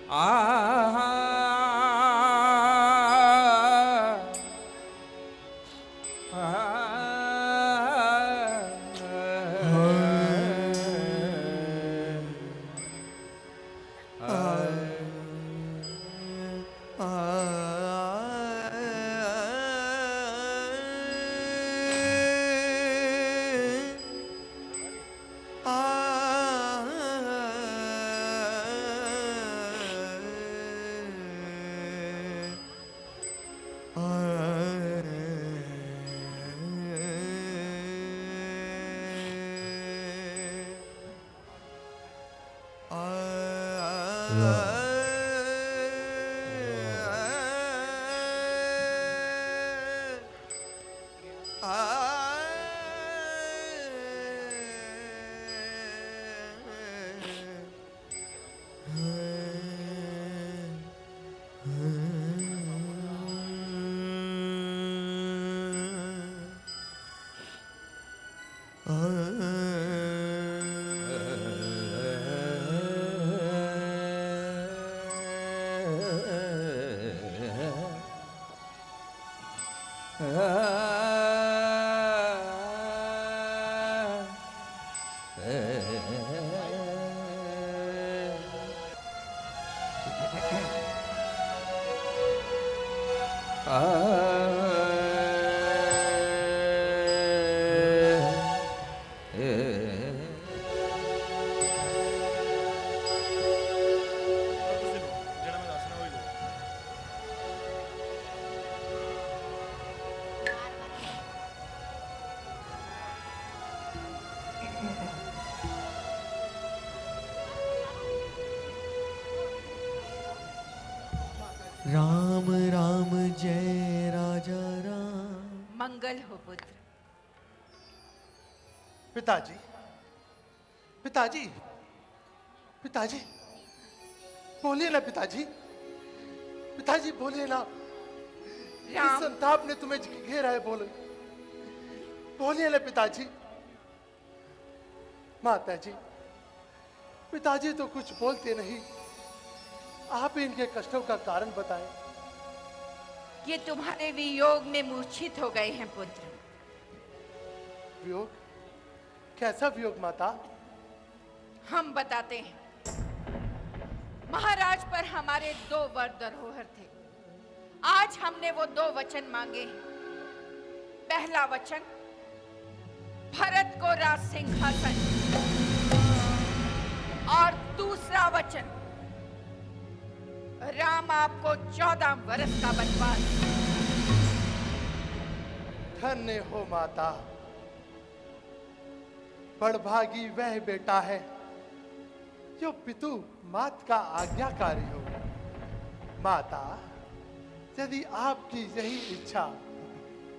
आ राम राम जय राजा राम। मंगल हो पुत्र। पिताजी, पिताजी, पिताजी, बोलिए ना पिताजी, पिताजी बोलिए ना। इस राम, संताप ने तुम्हें घेरा है, बोलो, बोलिए ना पिताजी। माता जी, पिताजी तो कुछ बोलते नहीं, आप ही इनके कष्टों का कारण बताएं। ये तुम्हारे वियोग में मूर्छित हो गए हैं पुत्र। वियोग? कैसा वियोग माता? हम बताते हैं। महाराज पर हमारे 2 वर धरोहर थे। आज हमने वो 2 वचन मांगे हैं। पहला वचन, भरत को राज सिंहासन, और दूसरा वचन, राम आपको 14 वर्ष का वनवास। धन्य हो माता, बड़भागी वह बेटा है जो पितु मात का आज्ञाकारी हो। माता, यदि आपकी यही इच्छा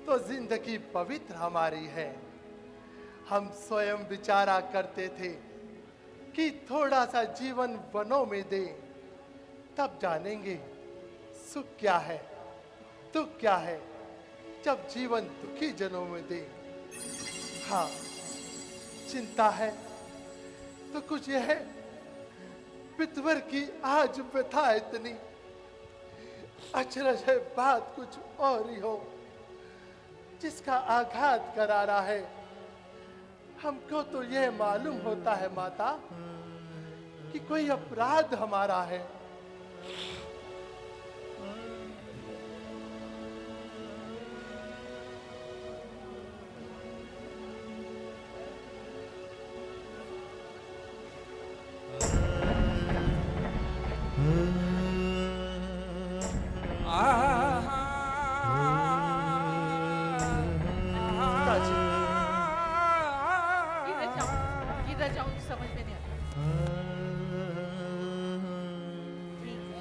तो जिंदगी पवित्र हमारी है। हम स्वयं विचारा करते थे कि थोड़ा सा जीवन वनों में दे, तब जानेंगे सुख क्या है, दुख क्या है, जब जीवन दुखी जनों में दे। हाँ, चिंता है तो कुछ यह है, पितवर की आज व्यथा इतनी, अचरज है बात कुछ और ही हो, जिसका आघात करारा है। हमको तो यह मालूम होता है माता कि कोई अपराध हमारा है। इधर जाऊं समझ में नहीं आता। ठीक है।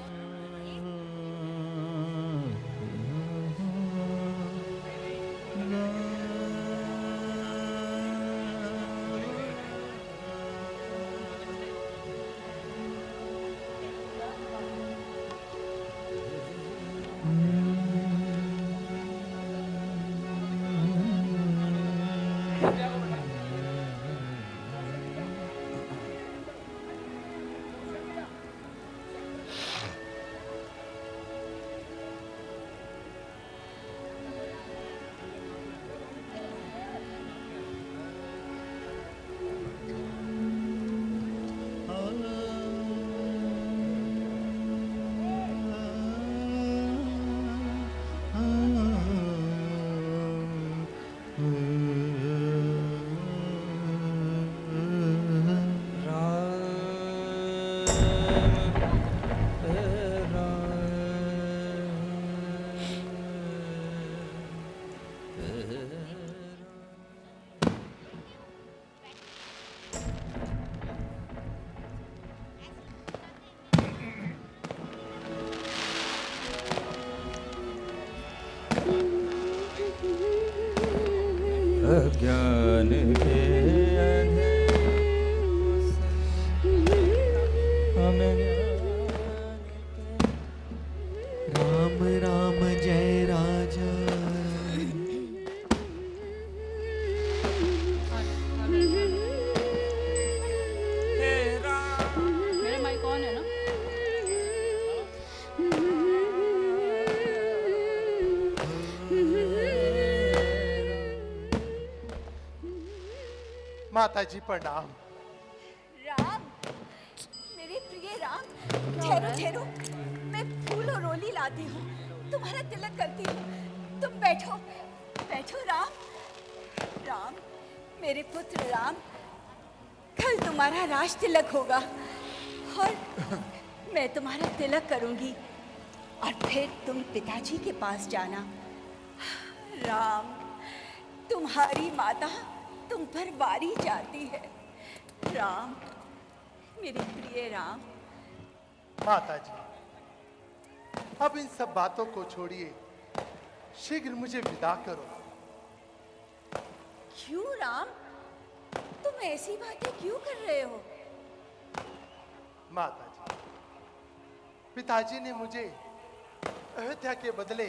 अज्ञान के अंधेरों से हमें ज्ञान के। राम राम जय राजा मेरा माइक ऑन है ना? माता जी प्रणाम। राम, मेरे प्रिय राम, ठहरो ठहरो, मैं फूल और रोली लाती हूँ, तुम्हारा तिलक करती हूँ। तुम बैठो, बैठो राम। राम, मेरे पुत्र राम, कल तुम्हारा राज तिलक होगा और मैं तुम्हारा तिलक करूंगी और फिर तुम पिताजी के पास जाना। राम, तुम्हारी माता तुम पर वारी जाती है। राम, मेरे प्रिय राम। माता जी, अब इन सब बातों को छोड़िए, शीघ्र मुझे विदा करो। क्यों राम, तुम ऐसी बातें क्यों कर रहे हो? माता जी, पिताजी ने मुझे अयोध्या के बदले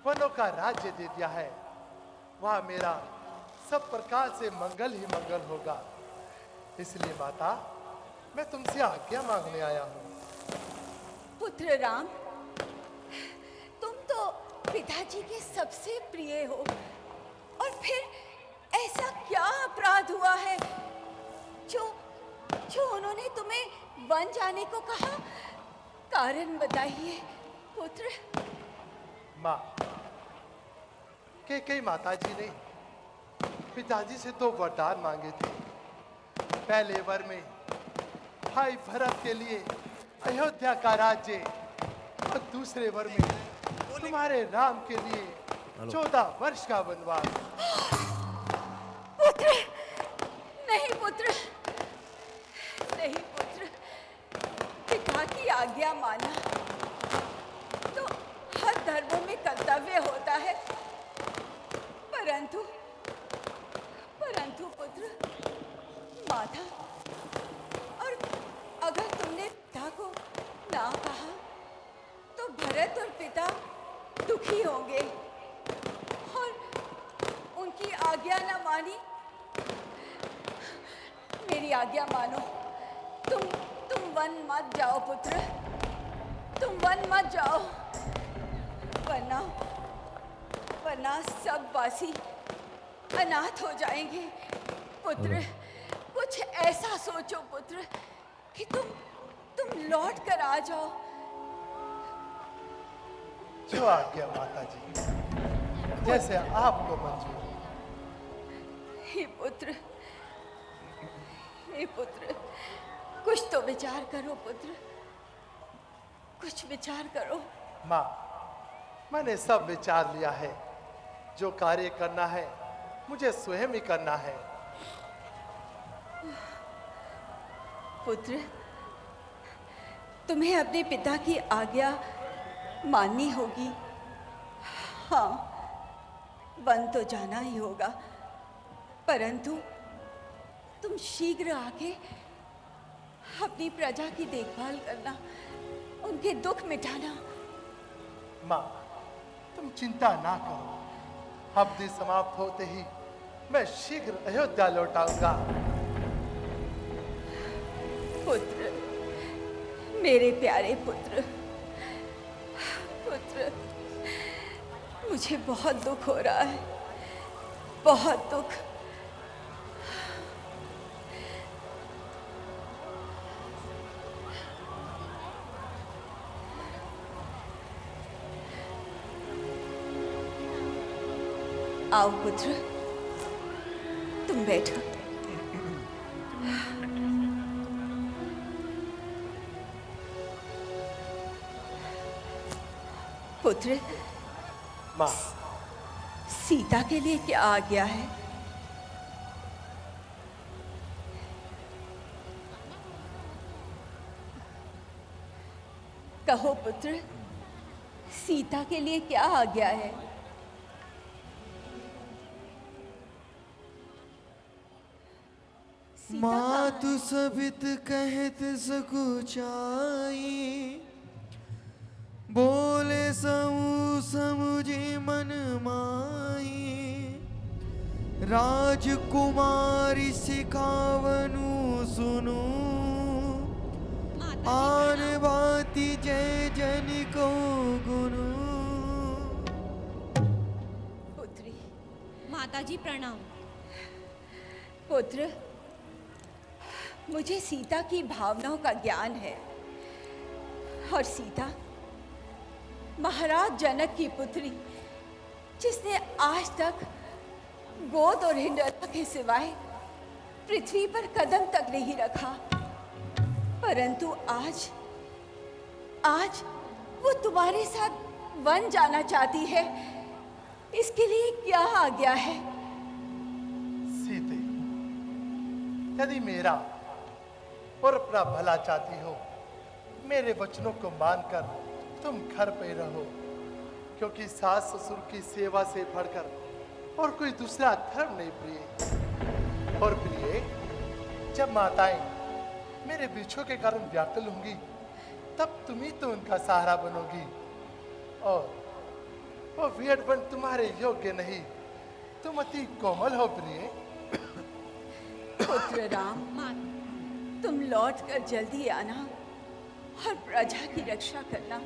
वनों का राज्य दे दिया है। वहां मेरा सब प्रकार से मंगल ही मंगल होगा। इसलिए माता, मैं तुमसे आज्ञा मांगने आया हूँ। पुत्र राम, तुम तो पिताजी के सबसे प्रिय हो और फिर ऐसा क्या अपराध हुआ है जो उन्होंने तुम्हें वन जाने को कहा? कारण बताइए पुत्र। माँ, कई माता जी ने पिताजी से दो वरदान मांगे थे। पहले वर में भाई भरत के लिए अयोध्या का राज्य और दूसरे वर में तुम्हारे राम के लिए 14 वर्ष का वनवास। पुत्र, नहीं पुत्र, नहीं पुत्र, पिता की आज्ञा माना तो हर धर्मों में कर्तव्य होता है, परंतु पुत्र, माता, और अगर तुमने पिता को ना कहा तो भरत और पिता दुखी होंगे और उनकी आज्ञा ना मानी। मेरी आज्ञा मानो, तुम वन मत जाओ पुत्र, तुम वन मत जाओ, वरना सब वासी अनाथ हो जाएंगे। पुत्र, कुछ ऐसा सोचो पुत्र कि तुम लौट कर आ जाओ। जो आज्ञा माता जी, जैसे आपको मंजूर। हे पुत्र, कुछ तो विचार करो पुत्र, कुछ विचार करो। माँ, मैंने सब विचार लिया है। जो कार्य करना है मुझे स्वयं ही करना है। पुत्र, तुम्हें अपने पिता की आज्ञा माननी होगी। हाँ, वन तो जाना ही होगा, परंतु तुम शीघ्र आके अपनी प्रजा की देखभाल करना, उनके दुख मिटाना। माँ, तुम चिंता ना करो। अवधि समाप्त होते ही मैं शीघ्र अयोध्या लौट आऊंगा। पुत्र, मेरे प्यारे पुत्र, मुझे बहुत दुख हो रहा है, बहुत दुख। आओ पुत्र, तुम बैठो। पुत्र, माँ, सीता के लिए क्या आ गया है? कहो पुत्र, सीता के लिए क्या आ गया है? सीता मातु सबित कहत सकुचाई, बोले समुझे मन माई। राजकुमारी सिखावनु सुनु, आन बाती जय जन को गुनु। पुत्री, माताजी प्रणाम। पुत्र, मुझे सीता की भावनाओं का ज्ञान है और सीता महाराज जनक की पुत्री, जिसने आज तक गोद और हिंडोला के सिवाय पृथ्वी पर कदम तक नहीं रखा, परंतु आज वो तुम्हारे साथ वन जाना चाहती है। इसके लिए क्या आज्ञा है? सीते, यदि मेरा और अपना भला चाहती हो, मेरे वचनों को मानकर तुम घर पे रहो, क्योंकि सास ससुर की सेवा से बढ़कर और कोई दूसरा धर्म नहीं प्रिय। और प्रिय, जब माताएं मेरे बिछो के कारण व्याकुल होंगी, तब तुम ही तो उनका सहारा बनोगी। और वो वियडपन तुम्हारे योग्य नहीं, तुम अति कोमल हो प्रिय। पुत्र राम, तुम लौट कर जल्दी आना और प्रजा की रक्षा करना।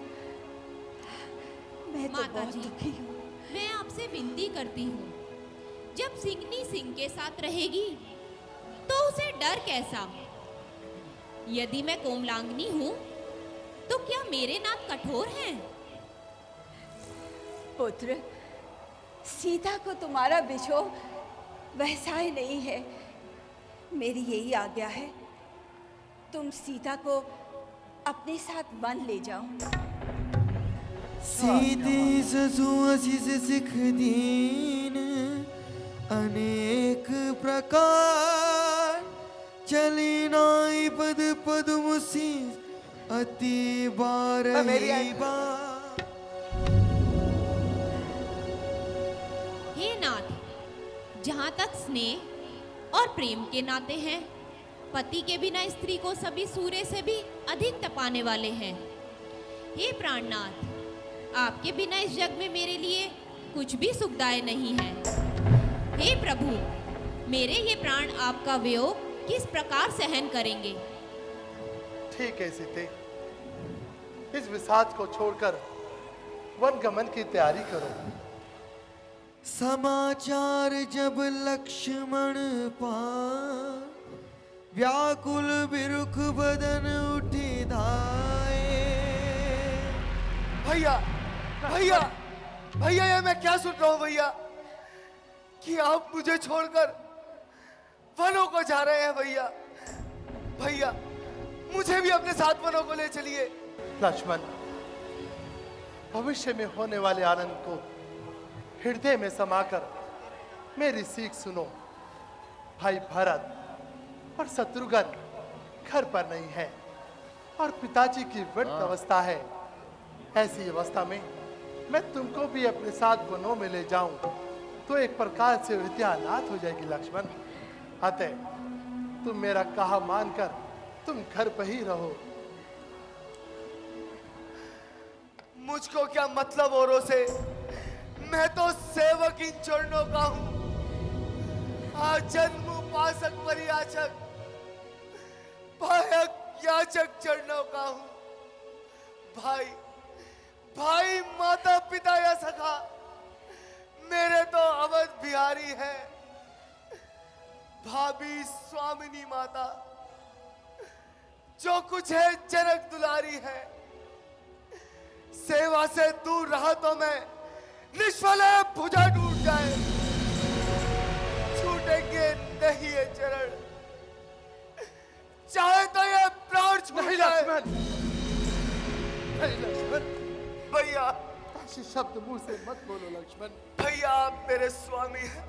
मैं तो बहुत दुखी हूँ। मैं आपसे विनती करती हूँ, जब सिंगनी सिंह के साथ रहेगी तो उसे डर कैसा? यदि मैं कोमलांगनी हूँ तो क्या मेरे नाथ कठोर हैं? पुत्र, सीता को तुम्हारा बिछो वैसा ही नहीं है। मेरी यही आज्ञा है, तुम सीता को अपने साथ वन ले जाओ। सीते ससुअसिस सिख दीन, अनेक प्रकार चली नाई पद पद मुसी, अति बार ही बार। हे नाथ, जहाँ तक स्नेह और प्रेम के नाते हैं, पति के बिना स्त्री को सभी सूर्य से भी अधिक तपाने वाले हैं। हे प्राणनाथ, आपके बिना इस जग में मेरे लिए कुछ भी सुखदायक नहीं है। हे प्रभु, मेरे ये प्राण आपका वियोग किस प्रकार सहन करेंगे? ठीक है सीते, इस विषाद को छोड़कर वन गमन की तैयारी करो। समाचार जब लक्ष्मण पाए, व्याकुल बिरुख बदन उठी धाये। भैया भैया भैया, ये मैं क्या सुन रहा हूँ भैया, कि आप मुझे छोड़कर वनों को जा रहे हैं। भैया भैया, मुझे भी अपने साथ वनों को ले चलिए। लक्ष्मण, भविष्य में होने वाले आनंद को हृदय में समाकर मेरी सीख सुनो। भाई भरत और शत्रुघ्न घर पर नहीं है और पिताजी की वृद्ध अवस्था है। ऐसी अवस्था में मैं तुमको भी अपने साथ वनों में ले जाऊं तो एक प्रकार से विद्या अनाथ हो जाएगी लक्ष्मण। अतः तुम मेरा कहा मानकर तुम घर पर ही रहो। मुझको क्या मतलब औरों से, मैं तो सेवक इन चरणों का हूं। आजन्म उपासक परियाचक, पायक याचक चरणों का हूं। भाई भाई, माता पिता या सखा, मेरे तो अवध बिहारी है। भाभी स्वामिनी माता, जो कुछ है जनक दुलारी है। सेवा से दूर रहा तो मैं निष्फल है, भुजा टूट जाए, छूटेंगे नहीं ये चरण, चाहे तो ये प्राण छूट जाए। नहीं लक्ष्मण, भैया ऐसे शब्द मुंह से मत बोलो लक्ष्मण। भैया, आप मेरे स्वामी हैं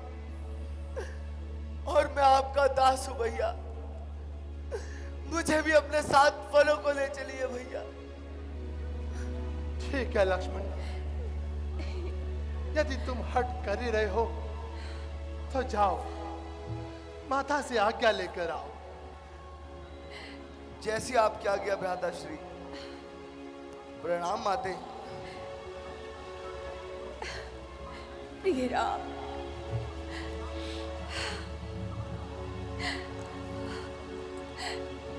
और मैं आपका दास हूं। भैया, मुझे भी अपने साथ वनों को ले चलिए भैया। ठीक है लक्ष्मण, यदि तुम हट कर ही रहे हो तो जाओ, माता से आज्ञा लेकर आओ। जैसी आपकी आज्ञा भ्राताश्री। प्रणाम माते। प्रिय राम,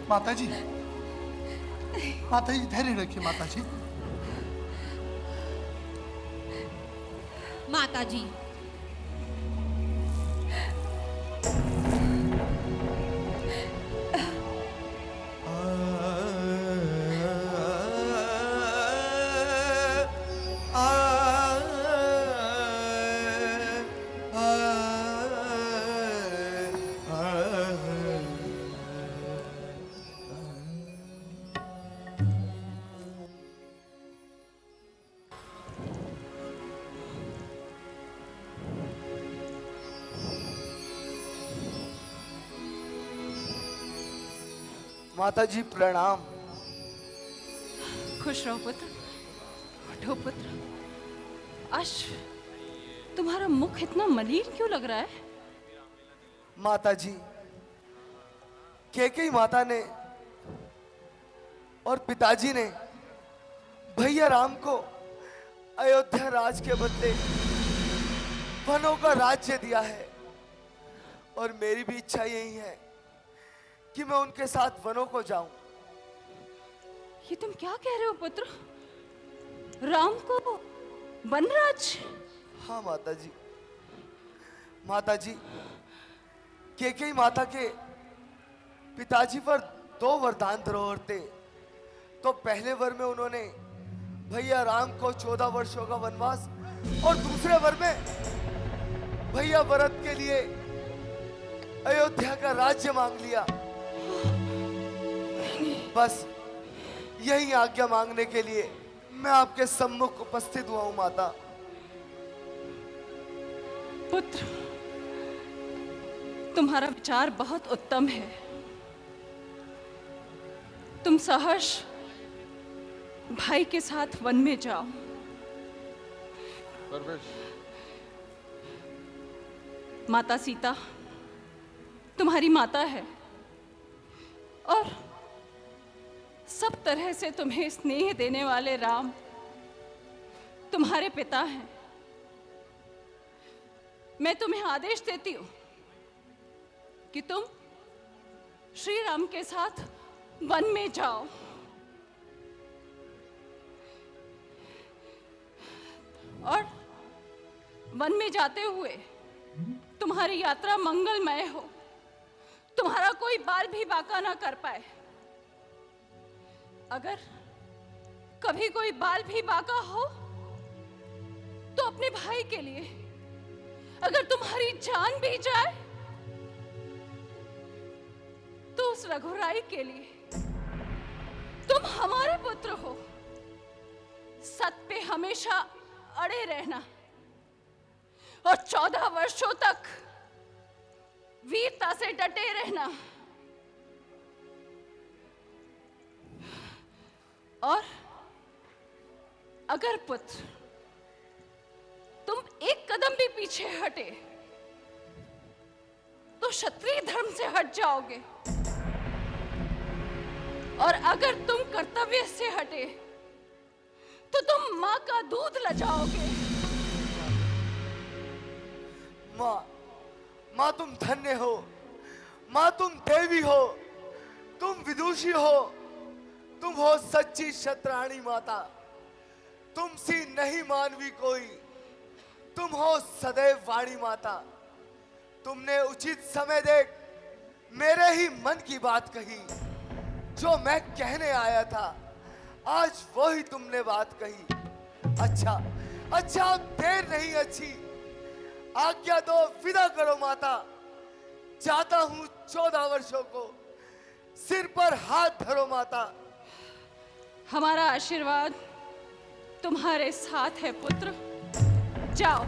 माता जी, धैर्य रखिए माता जी। माता जी, माता जी प्रणाम। खुश रहो पुत्र, उठो पुत्र। आज तुम्हारा मुख इतना मलिन क्यों लग रहा है? माता जी, केकई माता ने और पिताजी ने भैया राम को अयोध्या राज के बदले वनों का राज्य दिया है, और मेरी भी इच्छा यही है कि मैं उनके साथ वनों को जाऊं। ये तुम क्या कह रहे हो पुत्र? राम को वनराज? हाँ माता जी। माता जी, केकई माता के पिताजी पर 2 वरदान धरोहर थे। तो पहले वर में उन्होंने भैया राम को 14 वर्षों का वनवास, और दूसरे वर में भैया भरत के लिए अयोध्या का राज्य मांग लिया। बस यही आज्ञा मांगने के लिए मैं आपके सम्मुख उपस्थित हुआ हूं माता। पुत्र, तुम्हारा विचार बहुत उत्तम है। तुम सहर्ष भाई के साथ वन में जाओ। माता सीता तुम्हारी माता है, और सब तरह से तुम्हें स्नेह देने वाले राम तुम्हारे पिता हैं। मैं तुम्हें आदेश देती हूं कि तुम श्री राम के साथ वन में जाओ। और वन में जाते हुए तुम्हारी यात्रा मंगलमय हो, तुम्हारा कोई बाल भी बांका ना कर पाए। अगर कभी कोई बाल भी बांका हो तो अपने भाई के लिए, अगर तुम्हारी जान भी जाए तो उस रघुराई के लिए। तुम हमारे पुत्र हो, सत पे हमेशा अड़े रहना, और 14 वर्षों तक वीरता से डटे रहना। और अगर पुत्र तुम एक कदम भी पीछे हटे तो क्षत्रिय धर्म से हट जाओगे, और अगर तुम कर्तव्य से हटे तो तुम मां का दूध लजाओगे। मां तुम धन्य हो, मां तुम देवी हो, तुम विदुषी हो, तुम हो सच्ची क्षत्राणी माता। तुमसी नहीं मानवी कोई, तुम हो सदैव वाणी माता। तुमने उचित समय देख मेरे ही मन की बात कही, जो मैं कहने आया था, आज वो ही तुमने बात कही। अच्छा अब देर नहीं अच्छी, आज्ञा दो, विदा करो माता। जाता हूं 14 वर्षों को, सिर पर हाथ धरो माता। हमारा आशीर्वाद तुम्हारे साथ है पुत्र, जाओ।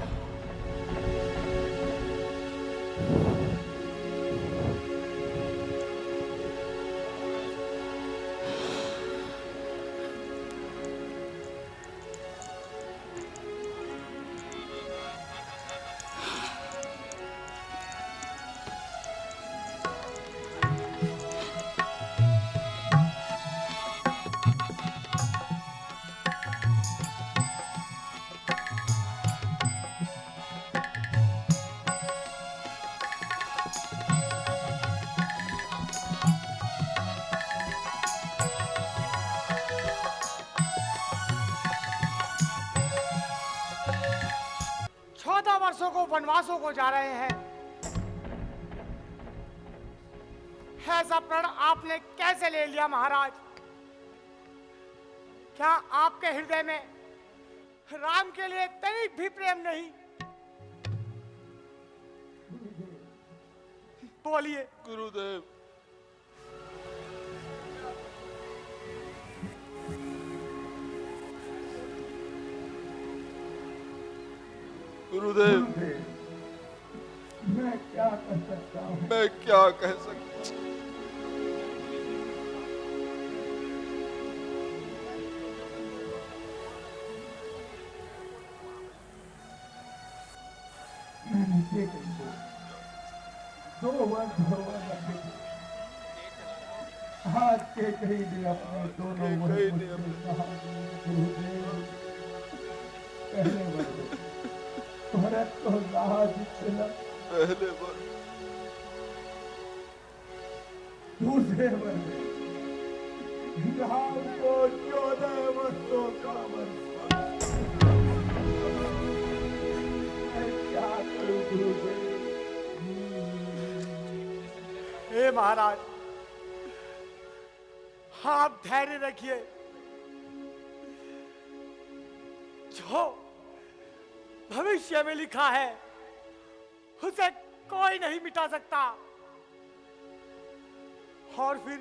वनवासों को जा रहे हैं। ऐसा प्रण आपने कैसे ले लिया महाराज? क्या आपके हृदय में राम के लिए तनिक भी प्रेम नहीं? बोलिए। गुरुदेव, गुरुदेव, मैं क्या कर सकता हूँ? मैं क्या कह सकता हूँ? मैंने देखे दो वर्ष हाथ के कहीं भी अपने दोनों कहीं नहीं अपने गुरुदेव पहले वर्ष भरत को लाज चला, पहले बार दूसरे वर्ष राम को 14 वर्षों का वनवास। मैं क्या करूं गुरुदेव? हे महाराज, आप धैर्य रखिए। जो भविष्य में लिखा है उसे कोई नहीं मिटा सकता। और फिर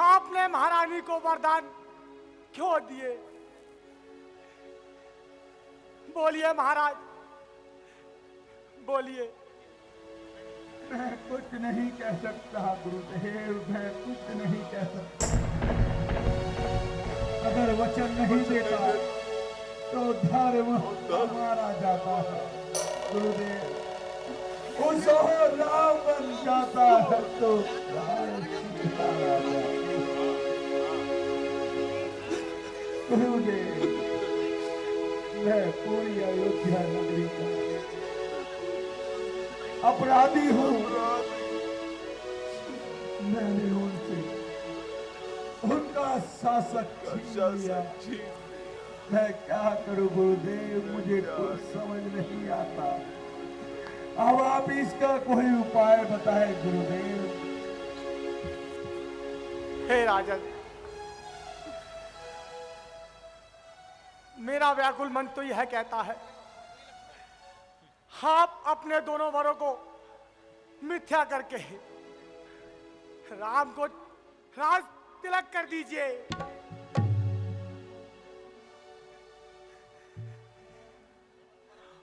आपने महारानी को वरदान क्यों दिए? बोलिए महाराज, बोलिए। मैं कुछ नहीं कह सकता गुरुदेव, मैं कुछ नहीं कह सकता। अगर वचन नहीं देता तो धर्म हमारा जाता है गुरुदेव। उस राम बन जाता है तो सीता राजा। गुरुदेव, मैं पूरी अयोध्या नगरी का अपराधी हूँ। मैंने उनसे उनका शासक छीन लिया। मैं क्या करूं गुरुदेव, मुझे कुछ समझ नहीं आता। अब आप इसका कोई उपाय बताएं गुरुदेव। हे राजन, मेरा व्याकुल मन तो यह कहता है, आप अपने दोनों वरों को मिथ्या करके राम को राज तिलक कर दीजिए।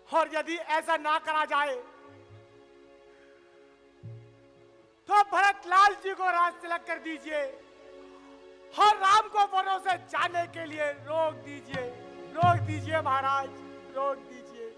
और यदि ऐसा ना करा जाए तो भरत लाल जी को राज तिलक कर दीजिए और राम को वनों से जाने के लिए रोक दीजिए महाराज, रोक दीजिए।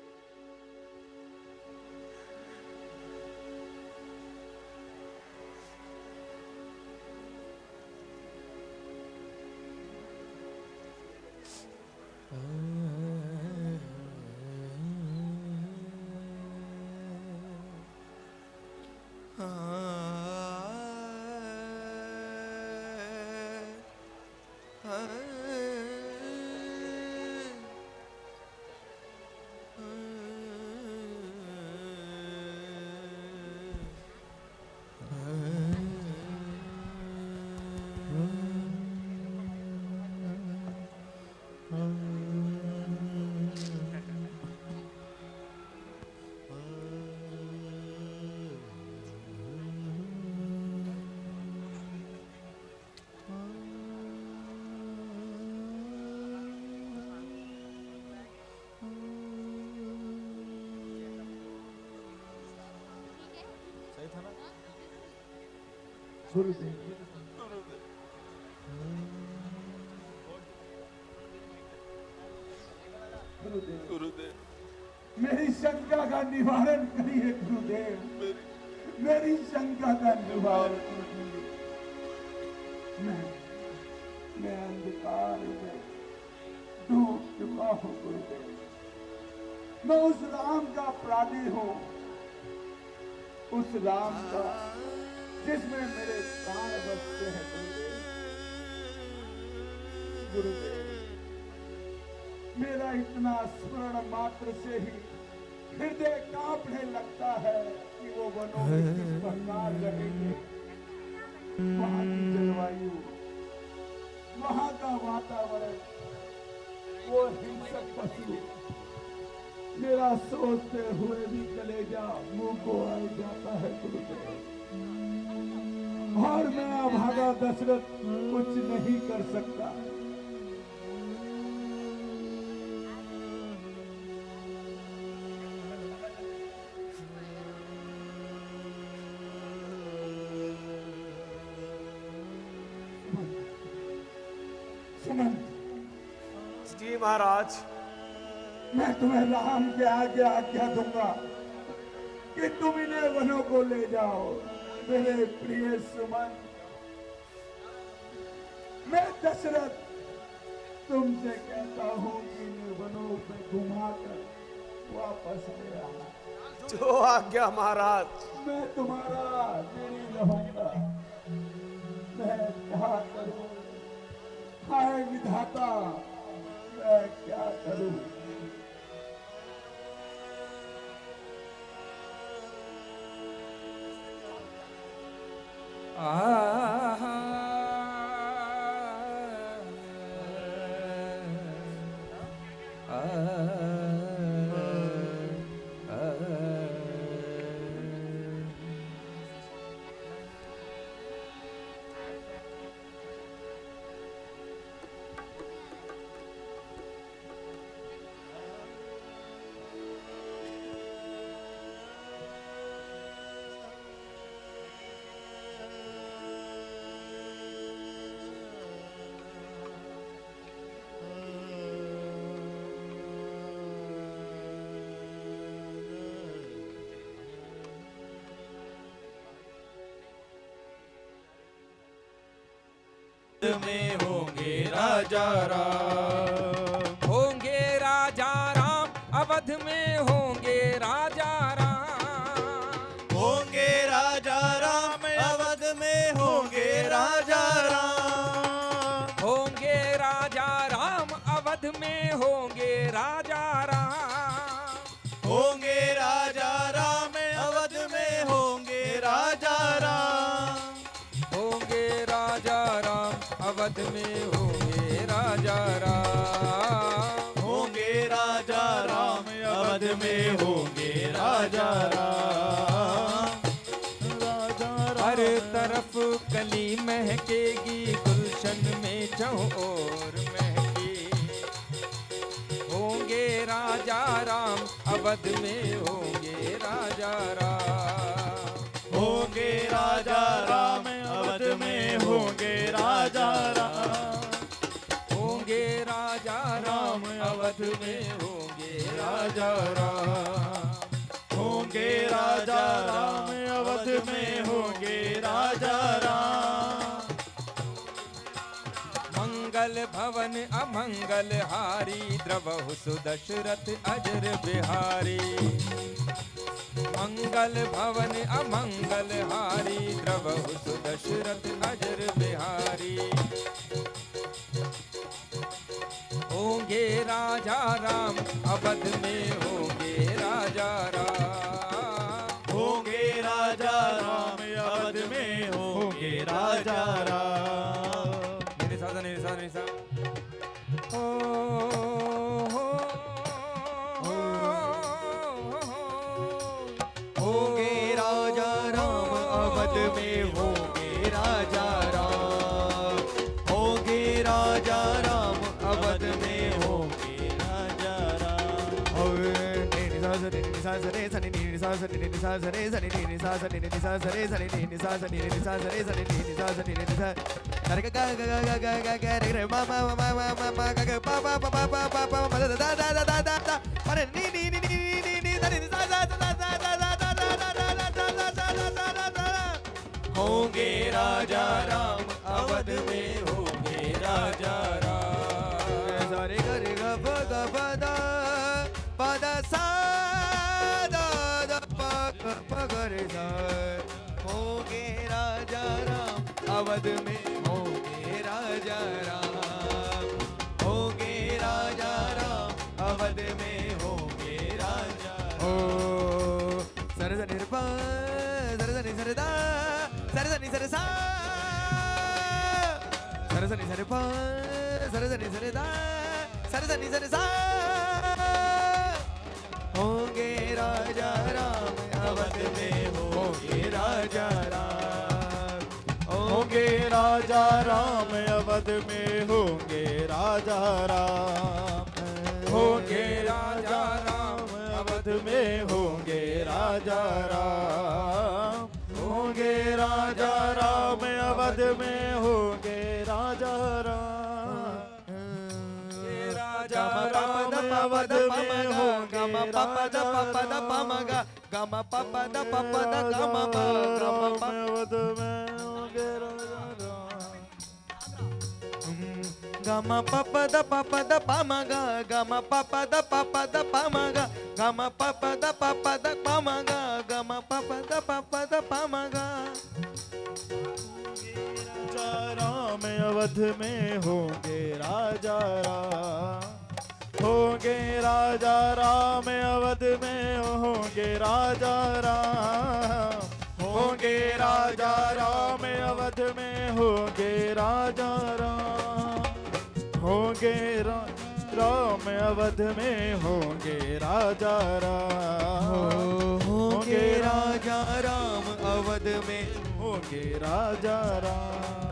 गुरुदेव, मेरी शंका का निवारण करिए गुरुदेव, मेरी शंका का निवारण करिए। मैं अंधकार में डूब चुका हूँ गुरुदेव। मैं उस राम का अपराधी हूँ, उस राम का जिसमें मेरे प्राण बसते हैं गुरुदेव। मेरा इतना स्मरण मात्र से ही हृदय कांपने लगता है कि वो वनों में किस प्रकार रहेंगे। वहां की जलवायु, वहां का वातावरण, वो हिंसक पशु, मेरा सोचते हुए भी कलेजा मुंह को आ जाता है गुरुदेव। और मैं अभागा दशरथ कुछ नहीं कर सकता। जी महाराज, मैं तुम्हें राम के आगे आज्ञा दूंगा कि तुम इन्हें वनों को ले जाओ। मेरे प्रिय सुमन, मैं दशरथ तुमसे कहता हूं कि इन्हें वनों पे घुमाकर वापस ले आना। जो आज्ञा महाराज। मैं तुम्हारा ऋणी रहूंगा। मैं क्या करूं? हाय विधाता, मैं क्या करूं? में होंगे राजा राम, होंगे राजा राम, अवध में होंगे राजा राम, होंगे राजा राम, अवध में होंगे राजा राम, होंगे राजा राम, अवध में होंगे राजा राम, होंगे राजा राम, अवध में होंगे राजा राम, होंगे राजा राम, अवध में होंगे राजा राम, होंगे राजा राम, अवध में होंगे राजा राम, राजा राम। हर तरफ कली महकेगी, गुलशन में चहुं ओर महके, होंगे राजा राम, अवध में होंगे राजा राम, होंगे राजा राम, अवध में होंगे राजा राम, होंगे राजा राम, अवध में होंगे राजा राम, होंगे राजा राम, अवध में होंगे राजा राम, मंगल भवन अमंगल हारी, द्रवहु सुदशरथ अजर बिहारी, मंगल भवन अमंगल हारी, द्रवहु सुदशरथ अजर बिहारी, होंगे राजा राम, अवध में होंगे राजा राम, होंगे राजा राम, अवध में होंगे राजा राम, निसा निसा हो होंगे राजा राम, अवध में होंगे राजा राम, होंगे राजा राम, अवध में होंगे राजा होंगे राजा राम, अवध में होंगे राजा राम, सारे गरे गप गप दा पद सा दा दा प गरे सा, होंगे राजा राम, अवध में होंगे राजा राम, होंगे राजा राम, अवध में होंगे राजा राम। नि सा रे सा सा रे सा नि सा रे पा सा रे सा नि सा रे दा सा रे सा नि सा रे सा होंगे राजा राम अवध में होंगे राजा राम होंगे राजा राम अवध में होंगे राजा राम होंगे राजा राम अवध में होंगे राजा राम होंगे राजा राम अवध में होंगे राजा राम राजा राम अवध में होंगे पपद पपद पमगा गम पपद पपद गम गम अवध में होंगे राजा गम पपद पपद पमगा गम पपद पपद पमगा गम पपद पपद पमगा गम पपद पपद पमगा राम अवध में होंगे राजा राम होंगे राजा राम अवध में होंगे राजा राम होंगे राजा राम अवध में होंगे राजा राम होंगे राम अवध में होंगे राजा राम होंगे राजा राम अवध में होंगे राजा राम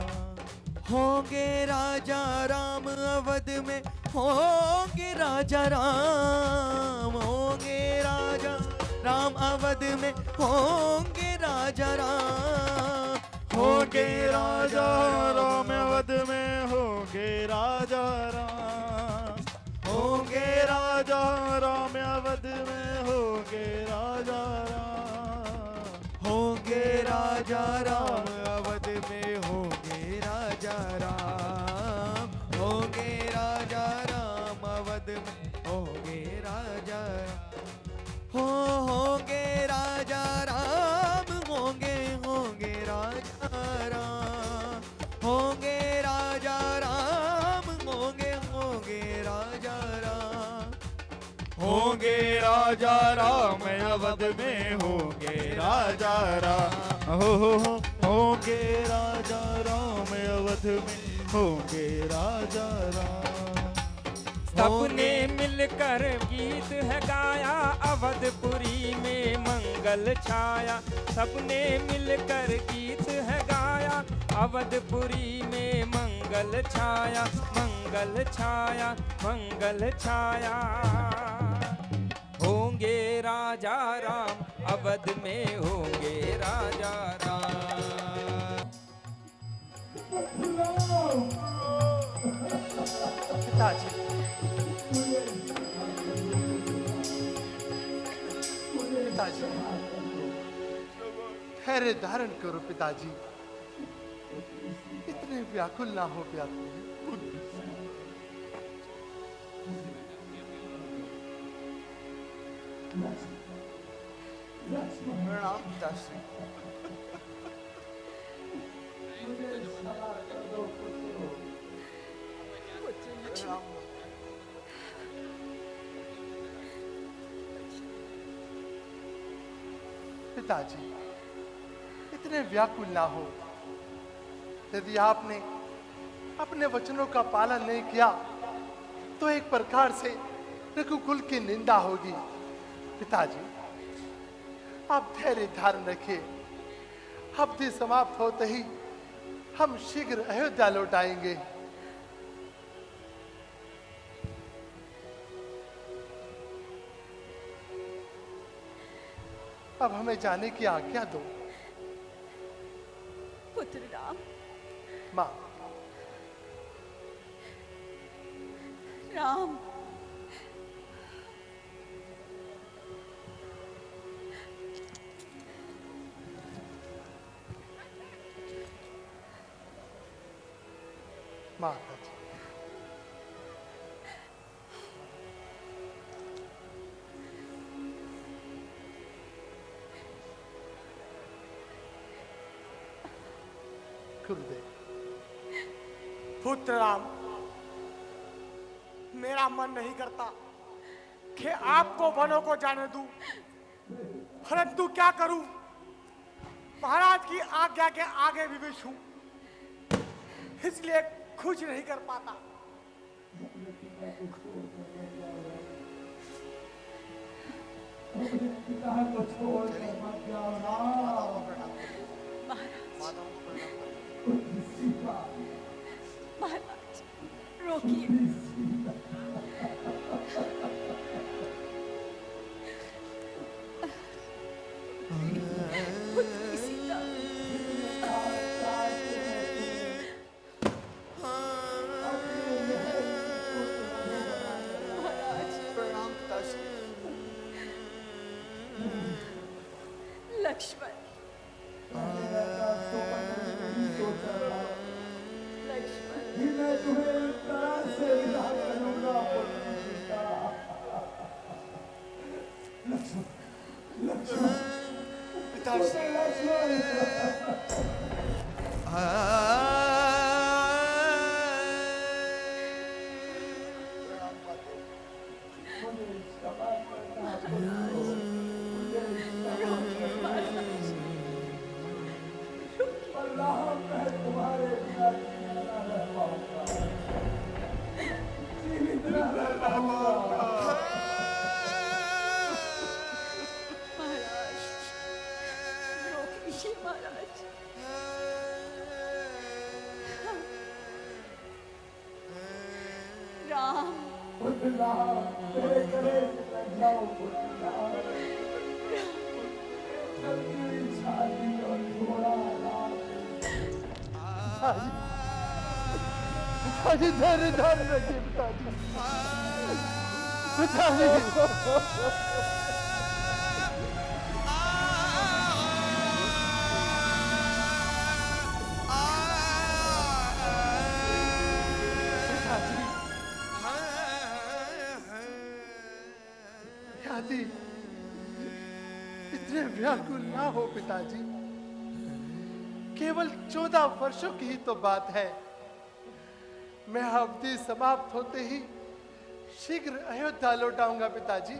होंगे राजा राम अवध में होंगे राजा राम होंगे राजा राम अवध में होंगे राजा राम होंगे राजा राम अवध में होंगे राजा राम होंगे राजा राम अवध में होंगे राजा राम होंगे राजा राम अवध में होंगे राजा राम होंगे राजा राम अवध में होंगे राजा होंगे राजा राम होंगे होंगे राजा राम होंगे राजा राम होंगे होंगे राजा राम होंगे राजा राम अवध में होंगे राजा राम होंगे राजा राम अवध में होंगे राजा राम सबने मिलकर गीत है गाया अवधपुरी में मंगल छाया सबने मिलकर गीत है गाया अवधपुरी में मंगल छाया मंगल छाया मंगल छाया होंगे राजा राम अवध में होंगे राजा राम पिताजी पिताजी धैर्य धारण करो पिताजी इतने व्याकुल ना हो व्याकुल प्रणाम पिताश्री पिताजी इतने व्याकुल ना हो यदि आपने अपने वचनों का पालन नहीं किया तो एक प्रकार से रघुकुल की निंदा होगी पिताजी आप धैर्य धारण रखिए अवधि समाप्त होते ही हम शीघ्र अयोध्या लौट आएंगे अब हमें जाने की आज्ञा दो पुत्र राम माँ राम माता जी गुरुदेव पुत्र राम मेरा मन नहीं करता कि आपको वनों को जाने दूं, परंतु क्या करूं? महाराज की आज्ञा के आगे विवश हूं, इसलिए कुछ नहीं कर पाता। महाराज रोकिए। पुत्री सीता, प्रणाम पिताश्री। लक्ष्मण, मैं तुम्हें प्राण से विदा करूंगा पुत्री सीता। लक्ष्मण, लक्ष्मण, पिताश्री, तुम्हारे बिना जीवित न रह पाऊंगा, जीवित न रह पाऊंगा। महाराज रोकिए। महाराज राम, पुतला तेरे गले से लग जाओ पुतला, तेरी छाती और घोड़ा लाल। पिताजी धैर्य धारण रखिए पिताजी। पिताजी यादी इतने व्याकुल ना हो पिताजी, केवल 14 वर्षों की ही तो बात है। मैं अवधि समाप्त होते ही शीघ्र अयोध्या लौट आऊंगा पिताजी,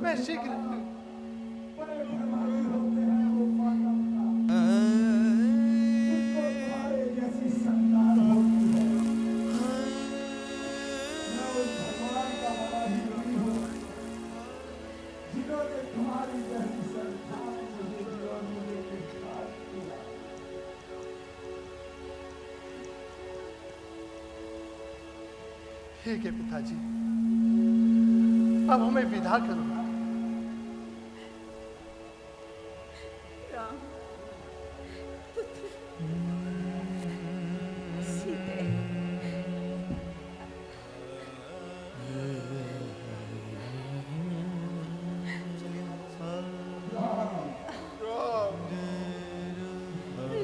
मैं शीघ्र। जैसी संतान होती है, मैं उस भगवान का बड़ा ही ऋणी हूँ, जिन्होंने तुम्हारी जैसी संतान मुझे जीवन में निखार किया। ठीक है पिताजी, अब हमें विदा करो। राम, पुत्र सीते,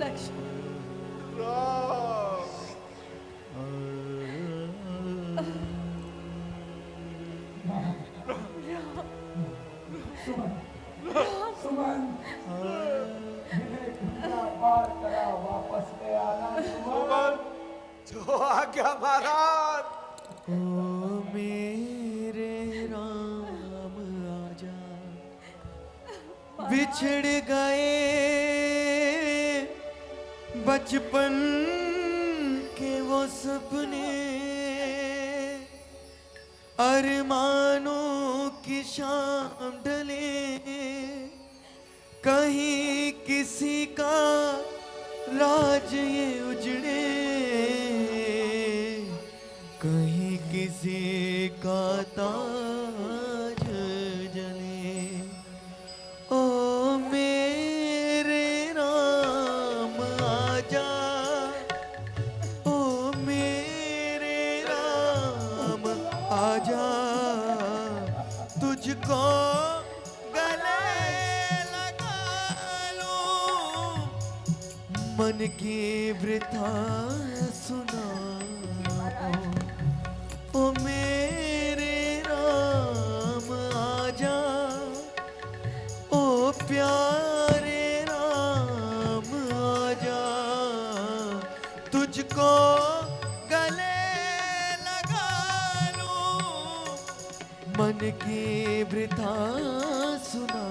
लक्ष्मण, सुमन, इन्हें घुटना पार करा वापस ले आना। सुमन, जो आज्ञा महाराज। ओ मेरे राम आजा, बिछड़ गए बचपन के वो सपने, अरमानों की शाम ढले, कहीं किसी का राज ये उजड़े, कहीं किसी का ताज जले। ओ मेरे राम आजा, ओ मेरे राम आजा, तुझको गले लगा लूं, मन की वृथा सुना। ओ मेरे राम आजा, ओ प्यारे राम आजा, तुझको गले लगा लूं, मन की वृथा सुना।